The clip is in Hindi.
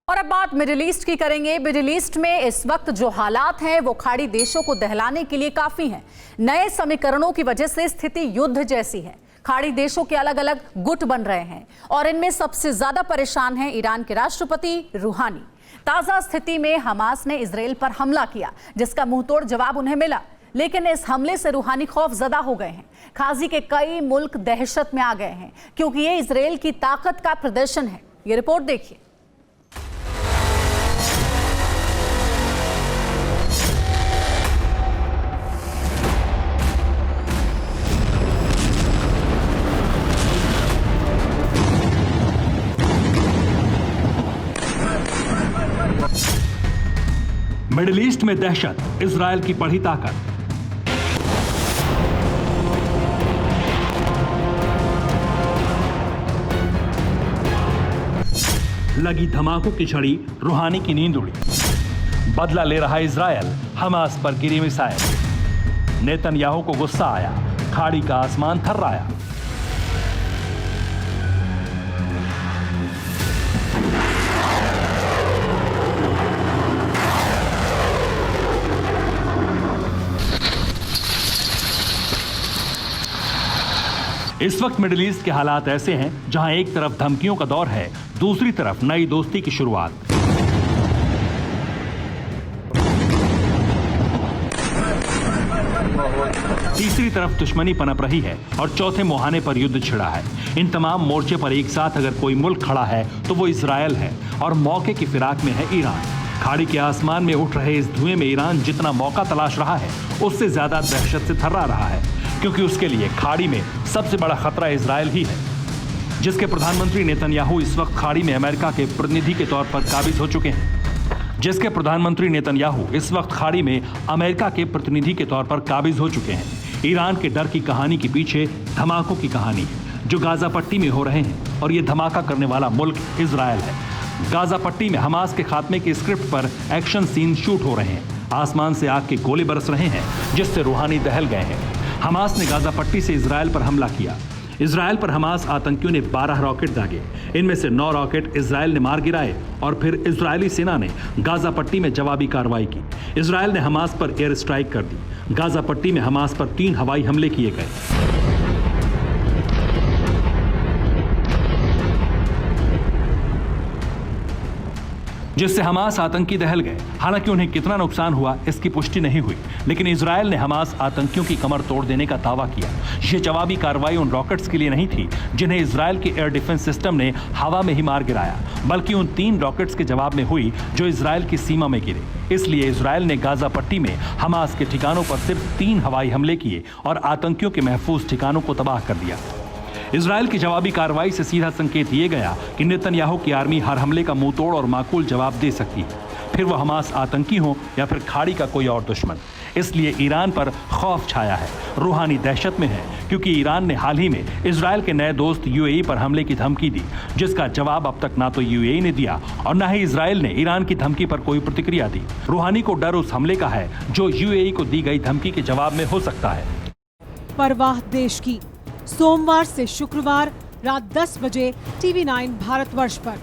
और अब बात मिडिल ईस्ट की करेंगे। मिडिल ईस्ट में इस वक्त जो हालात हैं वो खाड़ी देशों को दहलाने के लिए काफी हैं। नए समीकरणों की वजह से स्थिति युद्ध जैसी है। खाड़ी देशों के अलग अलग गुट बन रहे हैं और इनमें सबसे ज्यादा परेशान हैं ईरान के राष्ट्रपति रूहानी। ताजा स्थिति में हमास ने इजराइल पर हमला किया, जिसका मुंहतोड़ जवाब उन्हें मिला, लेकिन इस हमले से रूहानी खौफजदा हो गए हैं। खाजी के कई मुल्क दहशत में आ गए हैं क्योंकि ये इजराइल की ताकत का प्रदर्शन है। ये रिपोर्ट देखिए। मिडिल ईस्ट में दहशत, इजराइल की बढ़ी ताकत। लगी धमाकों की छड़ी, रूहानी की नींद उड़ी। बदला ले रहा इजराइल, हमास पर गिरी मिसाइल। नेतन्याहू को गुस्सा आया, खाड़ी का आसमान थर्राया। इस वक्त मिडिल ईस्ट के हालात ऐसे हैं जहां एक तरफ धमकियों का दौर है, दूसरी तरफ नई दोस्ती की शुरुआत। तीसरी तरफ दुश्मनी पनप रही है और चौथे मुहाने पर युद्ध छिड़ा है। इन तमाम मोर्चे पर एक साथ अगर कोई मुल्क खड़ा है तो वो इजराइल है और मौके की फिराक में है ईरान। खाड़ी के आसमान में उठ रहे इस धुएं में ईरान जितना मौका तलाश रहा है, उससे ज्यादा दहशत से थर्रा रहा है, क्योंकि उसके लिए खाड़ी में सबसे बड़ा खतरा इजराइल ही है, जिसके प्रधानमंत्री नेतन्याहू इस वक्त खाड़ी में अमेरिका के प्रतिनिधि के तौर पर काबिज हो चुके हैं। ईरान के डर की कहानी के पीछे धमाकों की कहानी है जो गाजा पट्टी में हो रहे हैं, और ये धमाका करने वाला मुल्क इजराइल है। गाजा पट्टी में हमास के खात्मे की स्क्रिप्ट पर एक्शन सीन शूट हो रहे हैं। आसमान से आग के गोले बरस रहे हैं, जिससे रूहानी दहल गए हैं। हमास ने गाजा पट्टी से इजराइल पर हमला किया। इजराइल पर हमास आतंकियों ने 12 रॉकेट दागे। इनमें से 9 रॉकेट इजराइल ने मार गिराए और फिर इजरायली सेना ने गाजा पट्टी में जवाबी कार्रवाई की। इजराइल ने हमास पर एयर स्ट्राइक कर दी। गाजा पट्टी में हमास पर 3 हवाई हमले किए गए, जिससे हमास आतंकी दहल गए। हालांकि उन्हें कितना नुकसान हुआ इसकी पुष्टि नहीं हुई, लेकिन इजराइल ने हमास आतंकियों की कमर तोड़ देने का दावा किया। यह जवाबी कार्रवाई उन रॉकेट्स के लिए नहीं थी जिन्हें इजराइल के एयर डिफेंस सिस्टम ने हवा में ही मार गिराया, बल्कि उन 3 रॉकेट्स के जवाब में हुई जो इजराइल की सीमा में गिरे। इसलिए इजराइल ने गाजा पट्टी में हमास के ठिकानों पर सिर्फ 3 हवाई हमले किए और आतंकियों के महफूज ठिकानों को तबाह कर दिया। इजराइल की जवाबी कार्रवाई से सीधा संकेत ये गया कि नेतन्याहू की आर्मी हर हमले का मुंहतोड़ और माकूल जवाब दे सकती है, फिर वो हमास आतंकी हो या फिर खाड़ी का कोई और दुश्मन। इसलिए ईरान पर खौफ छाया है। रूहानी दहशत में है क्योंकि ईरान ने हाल ही में इजराइल के नए दोस्त यूएई पर हमले की धमकी दी, जिसका जवाब अब तक ना तो यूएई ने दिया और ना ही इजराइल ने ईरान की धमकी पर कोई प्रतिक्रिया दी। रूहानी को डर उस हमले का है जो यूएई को दी गई धमकी के जवाब में हो सकता है। परवाह देश की, सोमवार से शुक्रवार रात 10 बजे TV9 भारतवर्ष पर।